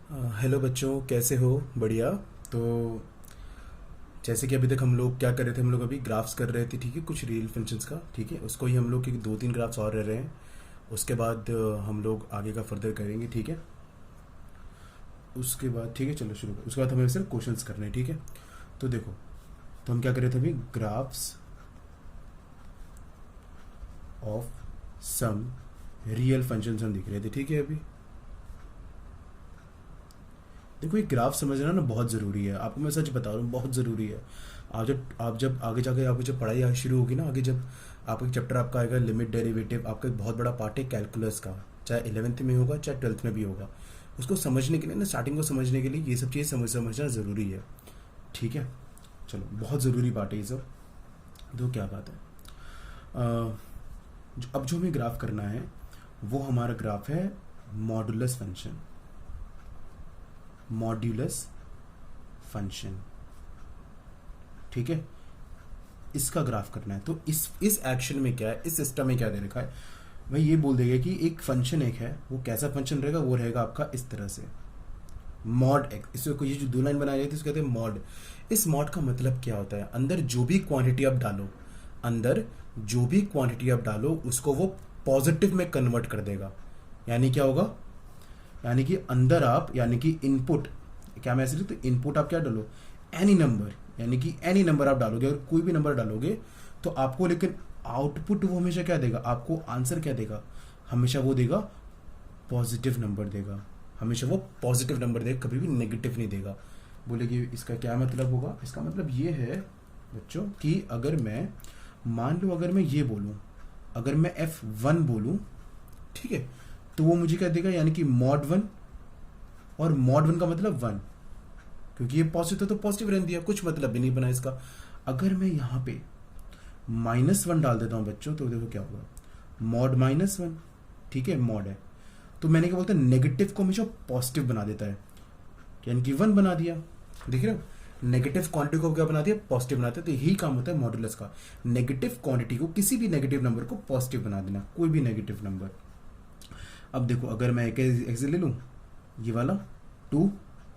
Hello बच्चों, कैसे हो? बढ़िया। तो जैसे कि अभी तक हम लोग क्या कर रहे थे, हम लोग अभी ग्राफ्स कर रहे थे, ठीक है, कुछ रियल फंक्शंस का, ठीक है। उसको ही हम लोग के दो तीन ग्राफ्स और रह रहे हैं। उसके बाद हम लोग आगे का फर्दर करेंगे, ठीक है। उसके बाद ठीक है, चलो शुरू कर। उसके बाद हमें सिर्फ क्वेश्चंस करने हैं, ठीक है। तो देखो, तो हम क्या कर रहे थे अभी, graphs of some real functions हम दिख रहे थे, ठीक है। अभी देखो, ये ग्राफ समझना ना बहुत ज़रूरी है, आपको मैं सच बता रहा हूँ, बहुत ज़रूरी है। आप जब आगे जाके आपकी जब पढ़ाई शुरू होगी ना, आगे जब आपका एक चैप्टर आपका आएगा लिमिट डेरिवेटिव, आपका एक बहुत बड़ा पार्ट है कैलकुलस का, चाहे 11th में होगा चाहे 12th में भी होगा। उसको समझने के लिए ना, स्टार्टिंग को समझने के लिए ये सब चीज़ें समझना ज़रूरी है, ठीक है। चलो, बहुत ज़रूरी बात है ये सब। तो क्या बात है, अब जो हमें ग्राफ करना है वो हमारा ग्राफ है मॉडुलस फंक्शन। मॉड्यूलस फंक्शन, ठीक है। इसका ग्राफ करना है। तो इस एक्शन में क्या है, इस सिस्टम में क्या दे रखा है, भाई ये बोल देगा कि एक फंक्शन एक है, वो कैसा फंक्शन रहेगा, वो रहेगा आपका इस तरह से, मॉड एक्स। इसको ये जो दो लाइन बनाई जाती है इसको कहते हैं मॉड। इस मॉड का मतलब क्या होता है, अंदर जो भी क्वांटिटी आप डालो, अंदर जो भी क्वांटिटी आप डालो उसको वो पॉजिटिव में कन्वर्ट कर देगा। यानी क्या होगा, यानी कि अंदर आप, यानी कि इनपुट, क्या मैसेज, तो इनपुट आप क्या डालो, एनी नंबर, यानी कि एनी नंबर आप डालोगे, अगर कोई भी नंबर डालोगे तो आपको, लेकिन आउटपुट वो हमेशा क्या देगा, आपको आंसर क्या देगा, हमेशा वो देगा पॉजिटिव नंबर देगा। हमेशा वो पॉजिटिव नंबर देगा, कभी भी नेगेटिव नहीं देगा। बोले कि इसका क्या मतलब होगा, इसका मतलब ये है बच्चों कि अगर मैं, मान लो अगर मैं ये बोलूं, अगर मैं F1 बोलूं, ठीक है, तो वो मुझे क्या देगा, यानी कि मॉड 1, और मॉड 1 का मतलब 1, क्योंकि ये पॉजिटिव तो पॉजिटिव रहने दिया, कुछ मतलब भी नहीं बना इसका। अगर मैं यहाँ पे -1 डाल देता हूँ बच्चों, तो देखो क्या होगा, मॉड -1, ठीक है, मॉड है। तो मैंने क्या बोलता है, नेगेटिव को हमेशा पॉजिटिव बना देता है, यानी कि 1 बना दिया। देख रहे हो, नेगेटिव क्वांटिटी को क्या बना दिया, पॉजिटिव बनाते हैं। तो यही काम होता है मॉडुलस का, नेगेटिव क्वांटिटी को, किसी भी नेगेटिव नंबर को पॉजिटिव बना देना, कोई भी नेगेटिव नंबर। अब देखो, अगर मैं एक एग्जाम्पल ले लूँ, ये वाला 2,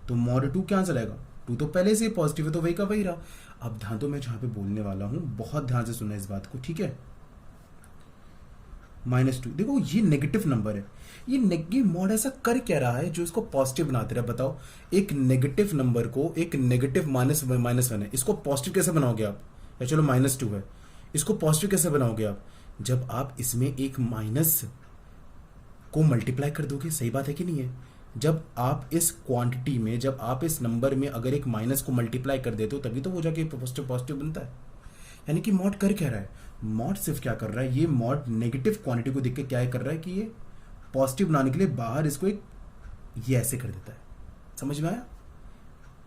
तो मॉड 2 क्या आंसर आएगा, 2 तो पहले से पॉजिटिव है, तो वही का वही रहा। अब ध्यान दो, मैं जहाँ पे बोलने वाला हूँ बहुत ध्यान से सुनना इस बात को, ठीक है। -2, देखो ये नेगेटिव नंबर है, ये मॉड ऐसा कर क्या रहा है जो इसको पॉजिटिव बना दे रहा है, बताओ। एक नेगेटिव नंबर को, एक नेगेटिव -1 है, इसको पॉजिटिव कैसे बनाओगे आप, या चलो -2 है, इसको पॉजिटिव कैसे बनाओगे आप, जब आप इसमें एक माइनस को मल्टीप्लाई कर दोगे, सही बात है कि नहीं है। जब आप इस क्वांटिटी में, जब आप इस नंबर में अगर एक माइनस को मल्टीप्लाई कर देते हो, तभी तो वो जाके पॉजिटिव पॉजिटिव बनता है। यानी कि मॉड कर क्या रहा है, मॉड सिर्फ क्या कर रहा है, ये मॉड नेगेटिव क्वांटिटी को देख के क्या कर रहा है कि ये पॉजिटिव बनाने के लिए बाहर इसको एक, ये ऐसे कर देता है। समझ में आया,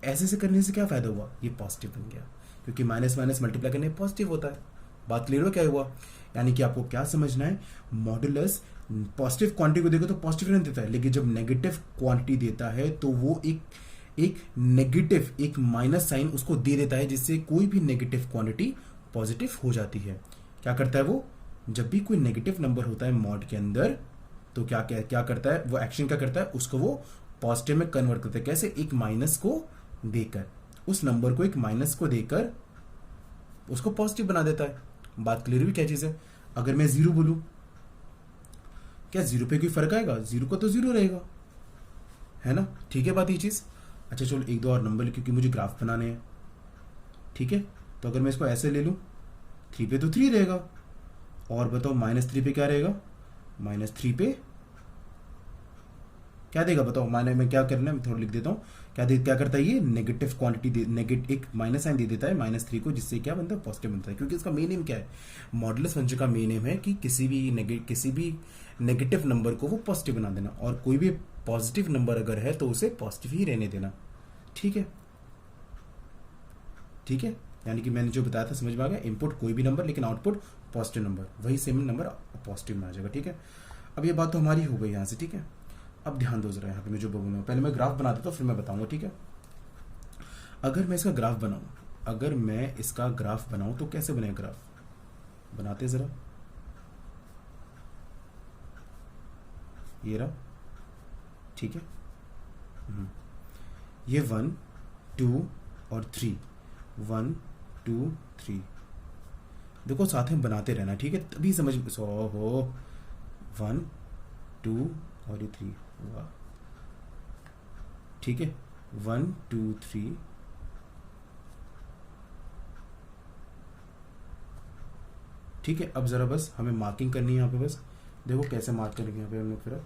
ऐसे से करने से क्या फायदा हुआ, ये पॉजिटिव बन गया, क्योंकि माइनस माइनस मल्टीप्लाई करने पॉजिटिव होता है। बात क्लियर हो, क्या हुआ। यानी कि आपको क्या समझना है, मॉडुलस पॉजिटिव क्वांटिटी को देखो तो पॉजिटिव नहीं देता है, लेकिन जब नेगेटिव क्वांटिटी देता है तो वो एक नेगेटिव, एक माइनस साइन उसको दे देता है, जिससे कोई भी नेगेटिव क्वांटिटी पॉजिटिव हो जाती है। क्या करता है वो, जब भी कोई नेगेटिव नंबर होता है मॉड के अंदर, तो क्या क्या क्या करता है वो, एक्शन क्या करता है, उसको वो पॉजिटिव में कन्वर्ट करता है। कैसे, एक माइनस को देकर, उस नंबर को एक माइनस को देकर उसको पॉजिटिव बना देता है। बात क्लियर हुई क्या चीज है। अगर मैं 0 बोलूं, क्या 0 पे कोई फर्क आएगा, 0 का तो 0 रहेगा, है ना, ठीक है बात ये चीज। अच्छा चलो, एक दो और नंबर, क्योंकि मुझे ग्राफ बनाने हैं, ठीक है। तो अगर मैं इसको ऐसे ले लूं, 3 पे तो 3 रहेगा, और बताओ -3 पे क्या रहेगा, -3 पे क्या देगा, बताओ। माने में क्या करना है, मैं थोड़ा लिख देता हूँ। क्या करता है ये, नेगेटिव क्वांटिटी नेगेटिव एक माइनस साइन दे देता है -3 को, जिससे क्या बनता है, पॉजिटिव बनता है। क्योंकि इसका मेन एम क्या है, मॉडुलस फंक्शन का मेन एम है कि किसी भी नेगेटिव नंबर को वो पॉजिटिव बना देना, और कोई भी पॉजिटिव नंबर अगर है तो उसे पॉजिटिव ही रहने देना, ठीक है। ठीक है, यानी कि मैंने जो बताया था समझ में आ गया, इनपुट कोई भी नंबर, लेकिन आउटपुट पॉजिटिव नंबर, वही सेम नंबर पॉजिटिव में आ जाएगा, ठीक है। अब ये बात तो हमारी हो गई यहाँ से, ठीक है। अब ध्यान दो जरा, यहाँ पे मैं जो बोलूँगा, पहले मैं ग्राफ बना देता हूँ, फिर मैं बताऊंगा, ठीक है। अगर मैं इसका ग्राफ बनाऊँ, अगर मैं इसका ग्राफ बनाऊँ तो कैसे बने ग्राफ, बनाते जरा, ये रहा, ठीक है, ये 1 2 और 3, 1 2 3, देखो साथ में बनाते रहना, ठीक है, तभी समझ सो हो। 1 2 और ये 3 हुआ, ठीक है, 1 2 3, ठीक है। अब जरा बस हमें मार्किंग करनी है यहाँ पे, बस देखो कैसे मार्क करेंगे यहाँ पे हम लोग। फिर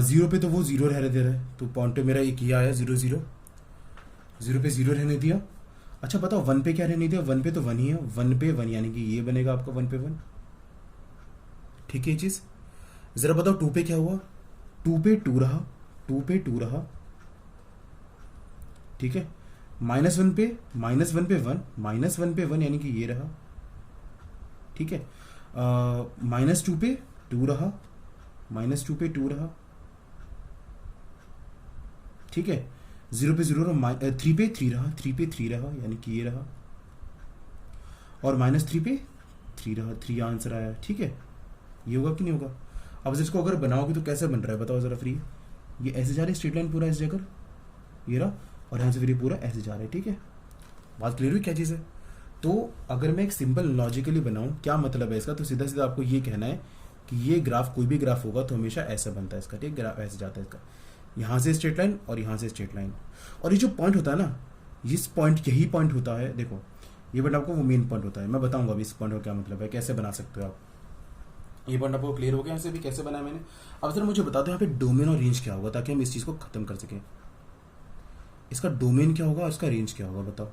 0 पे तो वो 0 रह दे रहा है, तो पॉइंट पे मेरा एक ये आया 0 0, 0 पे 0 रहने दिया। अच्छा बताओ 1 पे क्या रहने दिया, 1 पे तो 1 ही है, 1 पे 1 यानी कि ये बनेगा आपका 1 पे 1, ठीक है ये चीज। जरा बताओ 2 पे क्या हुआ, 2 पे 2 रहा, 2 पे 2 रहा, ठीक है। -1 पे -1 पे 1, -1 पे 1 यानी कि ये रहा, ठीक है। -2 पे 2 रहा, -2 पे 2 रहा, ठीक है। 0 पे 0 रहा, 3 पे 3 रहा, 3 पे 3 रहा यानी कि ये रहा, और -3 पे 3 रहा, 3 आंसर आया, ठीक है। ये होगा कि नहीं होगा। अब इसको अगर बनाओगे तो कैसे बन रहा है बताओ जरा फ्री। ये ऐसे जा रही है स्ट्रेट लाइन पूरा ऐसे जाकर, ये रहा, और यहाँ से फिर ये पूरा ऐसे जा रहा है, ठीक है। बात क्लियर हुई क्या चीज़ है। तो अगर मैं एक सिंपल लॉजिकली बनाऊं, क्या मतलब है इसका, तो सीधा सीधा आपको ये कहना है कि ये ग्राफ, कोई भी ग्राफ होगा तो हमेशा ऐसा बनता है इसका, ठीक, ग्राफ ऐसे जाता है इसका, यहाँ से स्ट्रेट लाइन और यहाँ से स्ट्रेट लाइन, और ये जो पॉइंट होता है ना, इस पॉइंट, यही पॉइंट होता है, देखो ये पॉइंट आपको वो मेन पॉइंट होता है। मैं बताऊंगा अभी इस पॉइंट का क्या मतलब है, कैसे बना सकते हो आप। ये पॉइंट आपको क्लियर हो गया, यहाँ से भी कैसे बनाया मैंने। अब सर मुझे बता दो यहाँ पे डोमेन और रेंज क्या होगा, ताकि हम इस चीज़ को खत्म कर सकें। इसका डोमेन क्या होगा और इसका रेंज क्या होगा बताओ।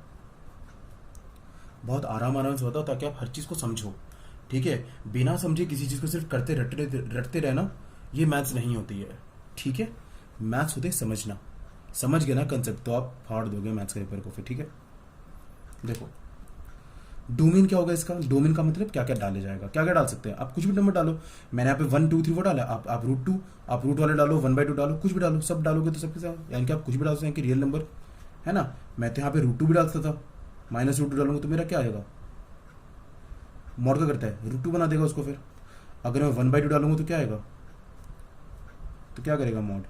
बहुत आराम से बताओ ताकि आप हर चीज़ को समझो, ठीक है। बिना समझे किसी चीज़ को सिर्फ करते रटते रहना, ये मैथ्स नहीं होती है, ठीक है। मैथ्स होते समझना, समझ गए ना कंसेप्ट, तो आप फाड़ दोगे मैथ्स के पेपर को फिर, ठीक है। देखो डोमेन क्या होगा इसका, डोमेन का मतलब क्या क्या डाले जाएगा, क्या क्या डाल सकते हैं आप, कुछ भी नंबर डालो। मैंने यहाँ पे 1 2 3 4 डाला, आप √2, आप रूट वाले डालो, 1/2 डालो, कुछ भी डालो, सब डालोगे तो सबके साथ, यानी कि आप कुछ भी डाल सकते हैं कि रियल नंबर है ना। मैं तो यहाँ पे √2 भी डालता था, -√2 डालूंगा तो मेरा क्या आएगा, मॉड क्या करता है, √2 बना देगा उसको। फिर अगर मैं 1/2 डालूंगा तो क्या आएगा, तो क्या करेगा मॉड,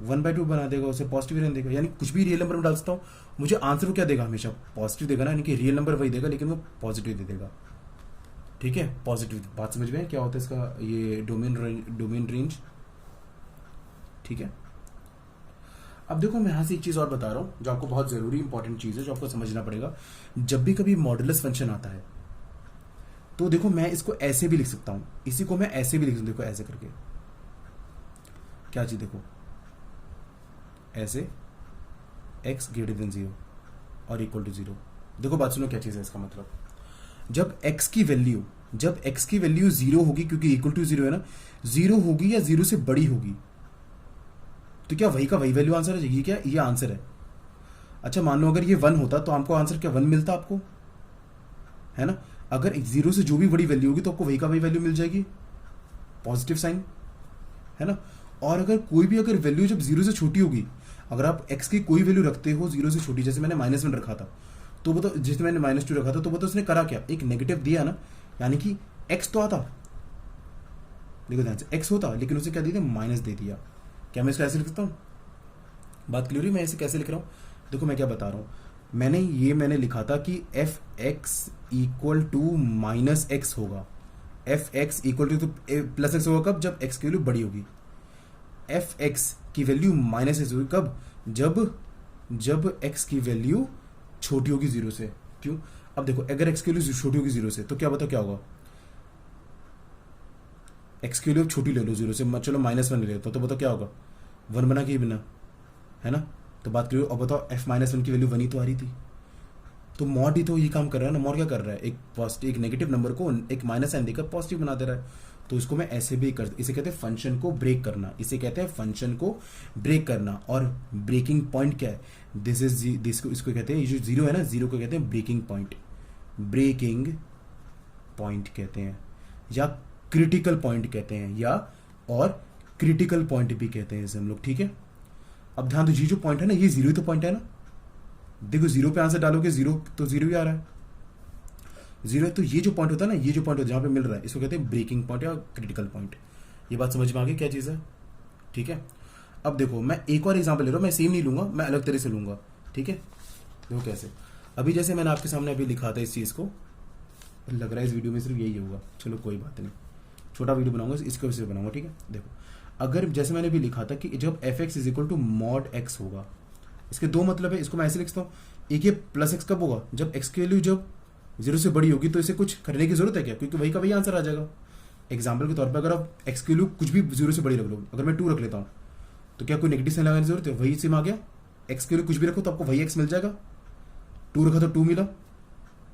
1/2 बना देगा, उसे पॉजिटिव रहने देगा। यानी कुछ भी रियल नंबर में डाल सकता हूँ, मुझे आंसर वो क्या देगा, हमेशा पॉजिटिव देगा ना, यानी कि रियल नंबर वही देगा लेकिन वो पॉजिटिव दे देगा, ठीक है। पॉजिटिव, बात समझ में क्या होता है इसका, ये डोमेन रेंज, ठीक है। अब देखो मैं यहाँ से एक चीज़ और बता रहा हूँ जो आपको बहुत ज़रूरी इंपॉर्टेंट चीज़ है, जो आपको समझना पड़ेगा। जब भी कभी मॉडुलस फंक्शन आता है तो देखो मैं इसको ऐसे भी लिख सकता हूँ, इसी को मैं ऐसे भी लिख सकता हूँ, देखो ऐसे करके, क्या चीज़ देखो ऐसे, x > 0 और = 0। देखो बात सुनो क्या चीज़ है इसका मतलब, जब x की वैल्यू 0 होगी, क्योंकि =0 है ना, 0 होगी या 0 से बड़ी होगी, तो क्या वही का वही वैल्यू आंसर है, ये क्या, ये आंसर है। अच्छा मान लो अगर ये 1 होता तो आपको आंसर क्या 1 मिलता आपको, है ना। अगर 0 से जो भी बड़ी वैल्यू होगी तो आपको वही का वही वैल्यू मिल जाएगी, पॉजिटिव साइन, है ना। और अगर कोई भी अगर वैल्यू जब 0 से छोटी होगी, अगर आप x की कोई वैल्यू रखते हो 0 से छोटी, जैसे मैंने -1 रखा था, तो वो तो जिसमें मैंने -2 रखा था, तो वो तो उसने करा क्या, एक नेगेटिव दिया ना, यानी कि x तो आता, देखो ध्यान से x होता, लेकिन उसे क्या दे दिया, माइनस दे दिया। क्या मैं इसको ऐसे लिख सकता हूँ, बात क्लियर हुई, मैं इसे कैसे लिख रहा हूँ। देखो मैं क्या बता रहा हूँ, मैंने लिखा था कि f(x) = -x होगा, f(x) = तो +x होगा कब, जब x की वैल्यू बड़ी होगी, f(x) की वैल्यू -x होगी कब, जब x की वैल्यू छोटी होगी 0 से। क्यों, अब देखो अगर x की वैल्यू छोटी होगी 0 से तो क्या बताओ क्या होगा, x की वैल्यू छोटी ले लो 0 से, चलो -1 ले लेते हो, तो बताओ क्या होगा, 1 बना कि बिना, है ना। तो बात करिए, अब बताओ f-1 की वैल्यू 1 ही तो आ रही थी, तो मॉड ही तो ये काम कर रहा है ना। मॉड क्या कर रहा है, एक नेगेटिव नंबर को एक माइनस साइन देकर पॉजिटिव बना दे रहा है। तो इसको मैं ऐसे भी कर, इसे कहते हैं फंक्शन को ब्रेक करना, इसे कहते हैं फंक्शन को ब्रेक करना। और ब्रेकिंग पॉइंट क्या है, इसको कहते हैं, ये जो 0 है ना, 0 को कहते हैं ब्रेकिंग पॉइंट, ब्रेकिंग पॉइंट कहते हैं, या क्रिटिकल पॉइंट कहते हैं, या और क्रिटिकल पॉइंट भी कहते हैं इसे हम लोग, ठीक है। अब ध्यान दो, ये जो पॉइंट है ना, ये 0 ही तो पॉइंट है ना। देखो 0 पे आंसर डालोगे 0 तो 0 ही आ रहा है, 0 है। तो ये जो पॉइंट होता है ना, ये जो पॉइंट होता है जहां पे मिल रहा है, इसको कहते हैं ब्रेकिंग पॉइंट या क्रिटिकल पॉइंट। ये बात समझ में आ गई क्या चीज़ है, ठीक है। अब देखो मैं एक और एग्जांपल ले रहा हूँ, मैं सेम नहीं लूंगा, मैं अलग तरह से लूंगा, ठीक है। देखो कैसे, अभी जैसे मैंने आपके सामने अभी लिखा था इस चीज़ को, लग रहा है इस वीडियो में सिर्फ यही होगा, चलो कोई बात नहीं, छोटा वीडियो बनाऊंगा इसके वजह से बनाऊंगा, ठीक है। देखो अगर जैसे मैंने भी लिखा था कि जब f x is equal to mod x होगा, इसके दो मतलब है, इसको मैं ऐसे लिखता हूँ, एक ये प्लस एक्स कब होगा, जब एक्स की वैल्यू जब 0 से बड़ी होगी, तो इसे कुछ करने की जरूरत है क्या, क्योंकि वही का वही आंसर आ जाएगा। एग्जाम्पल के तौर पर अगर आप एक्स की वैल्यू कुछ भी 0 से बड़ी रख लो, अगर मैं 2 रख लेता हूँ तो क्या कोई नेगेटिव साइन लगाने की जरूरत है, वही सेम आ गया। एक्स की वैल्यू कुछ भी रखो तो आपको वही एक्स मिल जाएगा, 2 रखा तो 2 मिला,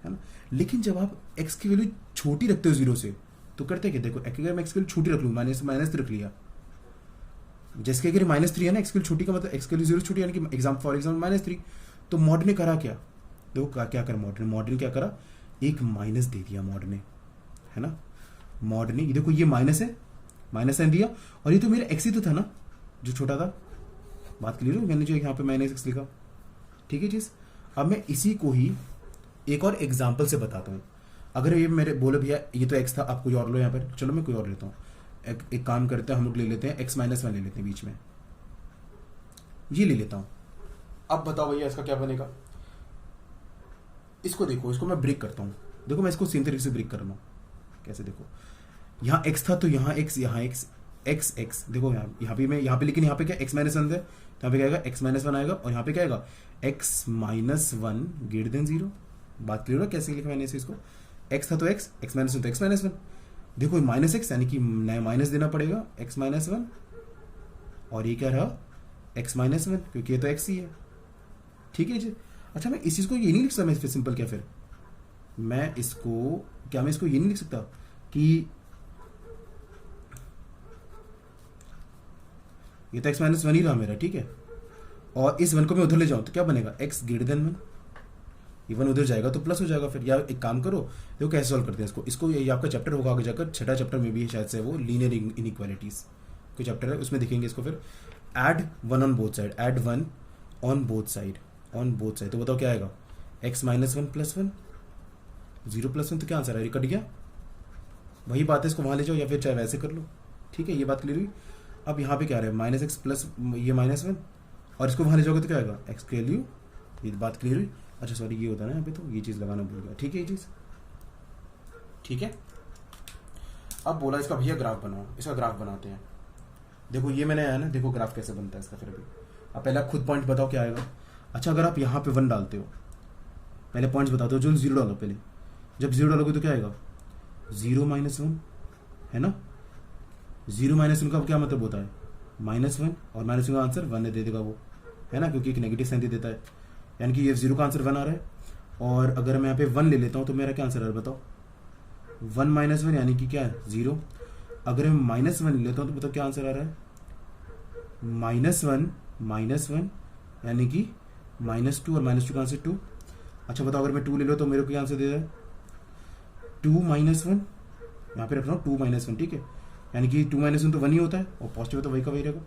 है ना। लेकिन जब आप एक्स की वैल्यू छोटी रखते हो 0 से, तो करते क्या, देखो अगर मैं एक्स की वैल्यू छोटी रख लूँ, माइनस रख लिया, जैसे कि अगर -3 है ना, एक्स की वैल्यू छोटी का मतलब एक्स की वैल्यू 0 छोटी, यानी कि फॉर एग्जाम्पल -3, तो मॉड ने करा क्या, देखो क्या करा मॉड ने क्या करा, एक माइनस दे दिया मॉड ने, है ना। मॉड ने, ये देखो ये माइनस है, माइनस साइन दिया, और ये तो मेरा एक्स ही तो था ना जो छोटा था, बात क्लियर हो, मैंने जो यहाँ पे -x लिखा, ठीक है चीज। अब मैं इसी को ही एक और एग्जाम्पल से बताता हूँ। अगर ये मेरे बोले भैया ये तो x था, आप कोई और लो यहाँ पर, चलो मैं कोई और लेता हूँ, एक काम करते हैं, हम लोग ले लेते हैं x-1 ले लेते हैं बीच में, ये ले लेता हूँ। अब बताओ भैया इसका क्या बनेगा, इसको देखो, इसको मैं ब्रेक करता हूँ, देखो मैं इसको सेम तरीके से ब्रेक कर रहा हूँ, कैसे देखो, यहाँ x था तो यहाँ x, यहाँ x, देखो यहाँ पे लेकिन यहाँ पे क्या x-1 है, यहाँ पे क्या आएगा x-1 आएगा, और यहाँ पे क्या आएगा x-1 ग्रेटर देन 0। बात क्लियर हो कैसे लिखा मैंने इसको, x था तो x, x-1 तो x-1, देखो -x यानी कि माइनस देना पड़ेगा x-1, और ये क्या रहा x-1, क्योंकि ये तो x ही है, ठीक है जी। अच्छा मैं इस चीज को ये नहीं लिख सकता, मैं फिर सिंपल क्या, फिर मैं इसको ये नहीं लिख सकता कि ये तो x-1 ही रहा मेरा, ठीक है, और इस 1 को मैं उधर ले जाऊं तो क्या बनेगा x ग्रेटर देन 1, ये 1 उधर जाएगा तो प्लस हो जाएगा फिर। या एक काम करो, देखो कैसे सॉल्व करते हैं इसको ये आपका चैप्टर होगा आगे जाकर, छठा चैप्टर में भी शायद से, वो लीनियर इनइक्वालिटीज कोई चैप्टर है, उसमें देखेंगे इसको। फिर add 1 on both side, add 1 on both side, तो बताओ क्या आएगा x-1 + 1, 0 + 1, तो क्या आंसर है, कट गया, वही बात है, इसको वहां ले जाओ या फिर चाहे वैसे कर लो, ठीक है, ये बात क्लियर हुई। अब यहाँ पे क्या रहा है -x प्लस ये -1, और इसको वहां ले जाओगे तो क्या आएगा x की वैल्यू, ये बात क्लियर हुई। अच्छा सॉरी ये होता है ना यहाँ पे, तो ये चीज़ लगाना भूल गया, ठीक है ये चीज़, ठीक है। अब बोला इसका भैया ग्राफ बनाओ, इसका ग्राफ बनाते हैं। देखो ये मैंने आया ना, देखो ग्राफ कैसे बनता है इसका, फिर अभी अब पहले आप खुद पॉइंट बताओ क्या आएगा। अच्छा अगर आप यहाँ पे 1 डालते हो, पहले पॉइंट्स बताते हो, जो 0 डालो पहले, जब 0 डालोगे तो क्या आएगा 0-1, है ना। 0-1 का क्या मतलब होता है -1, और -1 का आंसर 1 दे देगा वो, है ना, क्योंकि एक नेगेटिव साइन दे देता है, यानी कि ये 0 का आंसर 1 आ रहा है। और अगर मैं यहाँ पे 1 ले लेता हूँ तो मेरा क्या आंसर आ रहा है बताओ, 1-1 यानी कि क्या है 0। अगर मैं -1 ले लेता हूँ तो बताओ क्या आंसर आ रहा है, -1 यानी कि -2, और -2 का आंसर 2। अच्छा बताओ अगर मैं 2 ले लो तो मेरे को क्या आंसर दे रहा है 2-1, यहाँ पे रख रहा हूँ 2-1, ठीक है, यानी कि 2-1 तो 1 ही होता है, और पॉजिटिव तो वही का वही रहेगा।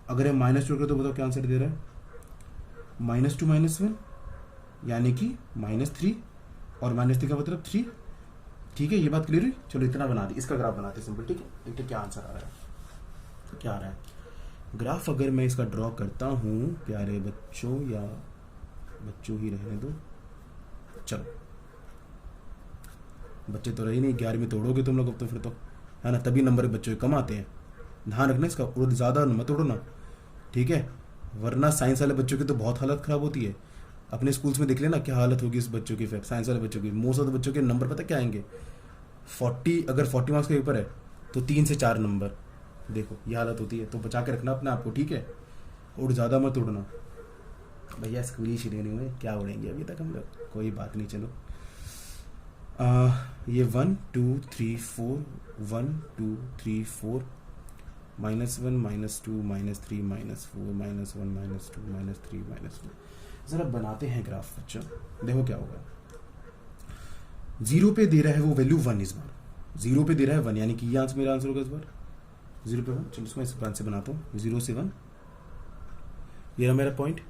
अगर मैं -2 करो तो बताओ क्या आंसर दे रहा है -2-1, यानी कि -3, और -3 का मतलब 3, ठीक है, ये बात क्लियर हुई। चलो इतना बना दी, इसका ग्राफ बनाते सिंपल, ठीक है, देखते क्या आंसर आ रहा है, तो क्या आ रहा है ग्राफ। अगर मैं इसका ड्रॉ करता हूँ प्यारे बच्चों, या बच्चों ही रहने दो, चलो बच्चे तो रहे नहीं, 11वीं तोड़ोगे तुम लोग अब तो, फिर तो है ना, तभी नंबर बच्चों के कम आते हैं, ध्यान रखना इसका, और ज़्यादा मत उड़ना, ठीक है, वरना साइंस वाले बच्चों की तो बहुत हालत ख़राब होती है। अपने स्कूल्स में देख लेना क्या हालत होगी इस बच्चों की, फिर साइंस वाले बच्चों की मोस्ट ऑफ द बच्चों के नंबर पता क्या आएंगे 40, अगर 40 मार्क्स का पेपर है तो 3 से 4 नंबर, देखो ये हालत होती है, तो बचा के रखना अपने आप को, ठीक है, और ज़्यादा मत उड़ना भैया, स्कूल ही श्रेणी में क्या उड़ेंगे अभी तक हम लोग, कोई बात नहीं। चलो ये 1 2 3 4 1 2 3 4 -1 -2 -3 -4 -1 -2 -3 -4। जरा बनाते हैं ग्राफ बच्चों, देखो क्या होगा। 0 पे दे रहा है वो वैल्यू 1, इस बार 0 पे दे रहा है 1, यानी कि ये आंसर मेरा आंसर होगा इस बार 0 पे 1। चलो इसको इस बार से बनाता हूँ, 0 से 1, ये रहा मेरा पॉइंट।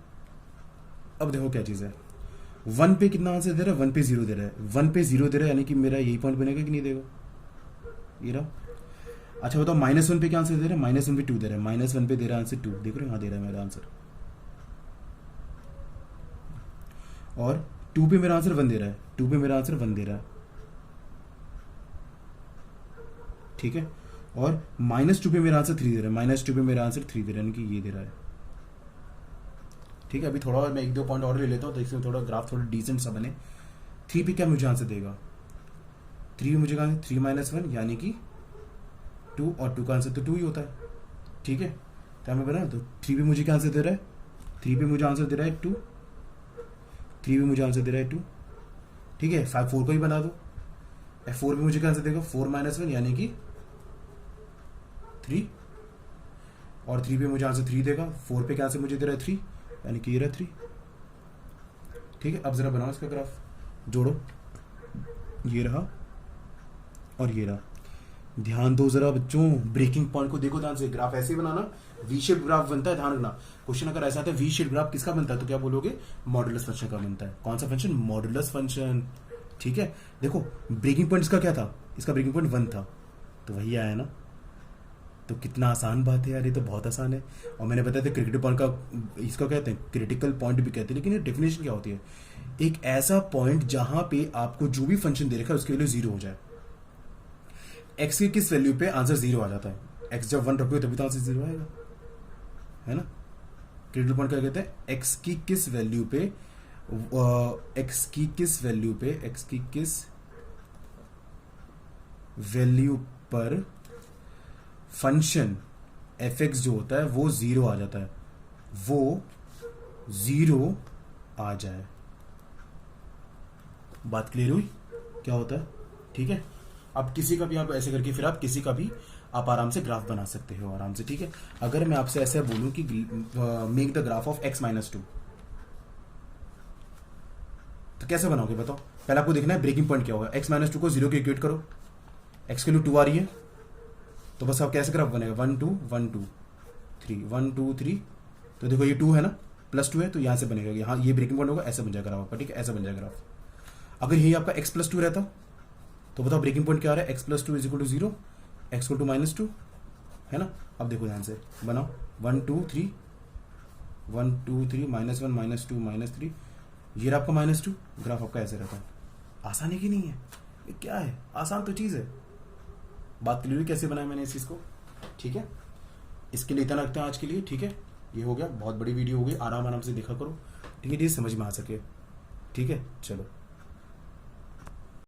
अब देखो क्या चीज़ है, 1 पे कितना आंसर दे रहा है, 1 पे 0 दे रहा है, 1 पे 0 दे रहा है, यानी कि मेरा यही पॉइंट बनेगा कि नहीं देगा, ये रहा। अच्छा बताओ -1 पे क्या आंसर दे रहा है? -1 पे 2 दे रहा है, -1 पे दे रहा है आंसर 2, देख रहे हो यहाँ दे रहा है मेरा आंसर, और 2 पे मेरा आंसर 1 दे रहा है, 2 पे मेरा आंसर 1 दे रहा है, ठीक है। और -2 पे मेरा आंसर 3 दे रहा है, -2 पे मेरा आंसर 3 दे रहा है, यानी कि ये दे रहा है, ठीक है। अभी थोड़ा और मैं 1-2 पॉइंट और ले लेता हूँ तो इसमें थोड़ा ग्राफ थोड़ा डिसेंट सा बने। 3 पे क्या मुझे आंसर देगा? 3 मुझे कहा 3 - 1 यानी कि 2, और 2 का आंसर तो 2 ही होता है, ठीक है। क्या मैं बना, तो 3 पे मुझे क्या आंसर दे रहा है? 3 पे मुझे आंसर दे रहा है 2, 3 पे मुझे आंसर दे रहा है 2, ठीक है। 4 को ही बना दो। 4 पे मुझे क्या आंसर देगा? 4 - 1 यानी कि 3, और 3 पे मुझे आंसर 3 देगा। 4 पे क्या आंसर मुझे दे रहा है? 3, यानी कि ये रहा 3, ठीक है। अब जरा बनाओ इसका ग्राफ, जोड़ो, ये रहा और ये रहा। ध्यान दो जरा बच्चों, ब्रेकिंग पॉइंट को देखो ध्यान से। ग्राफ ऐसे ही बनाना, वी शेप ग्राफ बनता है, ध्यान रखना। क्वेश्चन अगर ऐसा आता है वी शेप ग्राफ किसका बनता है, तो क्या बोलोगे? मॉडुलस फंक्शन का बनता है। कौन सा फंक्शन? मॉडुलस फंक्शन, ठीक है। देखो ब्रेकिंग पॉइंट इसका क्या था? इसका ब्रेकिंग पॉइंट 1 था, तो वही आया ना। तो कितना आसान बात है यार, ये तो बहुत आसान है। और मैंने बताया था क्रिटिकल पॉइंट का, इसका कहते हैं क्रिटिकल पॉइंट भी कहते हैं, लेकिन ये डेफिनेशन क्या होती है? एक ऐसा पॉइंट जहां पे आपको जो भी फंक्शन दे रखा है उसके वैल्यू 0 हो जाए। एक्स की किस वैल्यू पे आंसर 0 आ जाता है? एक्स जब 1 रखोगे तभी तो आंसर 0 आएगा, है ना। क्रिटिकल पॉइंट क्या कहते हैं? एक्स की किस वैल्यू पे, एक्स की किस वैल्यू पे, एक्स की किस वैल्यू पर फंक्शन एफ एक्स जो होता है वो 0 आ जाता है, वो 0 आ जाए। बात क्लियर हुई क्या होता है? ठीक है। अब किसी का भी आप ऐसे करके फिर आप किसी का भी आप आराम से ग्राफ बना सकते हो आराम से, ठीक है। अगर मैं आपसे ऐसे बोलूं कि make the graph of x - 2, तो कैसे बनाओगे बताओ? पहले आपको देखना है ब्रेकिंग पॉइंट क्या होगा। x - 2 को 0 के इक्वेट करो, x के लिए 2 आ रही है, तो बस आप कैसे ग्राफ बनेगा? 1 2 1 2 3 1 2 3, तो देखो ये 2 है ना, +2 है, तो यहां से बनेगा, यहाँ ये ब्रेकिंग पॉइंट होगा, ऐसे बन जाएगा ग्राफ आपका, ठीक है, ऐसा बन जाएगा ग्राफ। अगर यही आपका x + 2 रहता तो बताओ ब्रेकिंग पॉइंट क्या आ रहा है? x + 2 = 0, x = -2, है ना। अब देखो ध्यान से बनाओ, 1 2 3 1 2 3 -1 -2 -3, ये रहा आपका -2, ग्राफ आपका ऐसे रहता है। आसान है कि नहीं है? ये क्या है, आसान तो चीज़ है। बात क्लियर कैसे बनाया मैंने इस चीज़ को, ठीक है। इसके लिए इतना रखते हैं आज के लिए, ठीक है। ये हो गया, बहुत बड़ी वीडियो हो गई, आराम आराम से देखा करो, ठीक है, ये समझ में आ सके, ठीक है। चलो।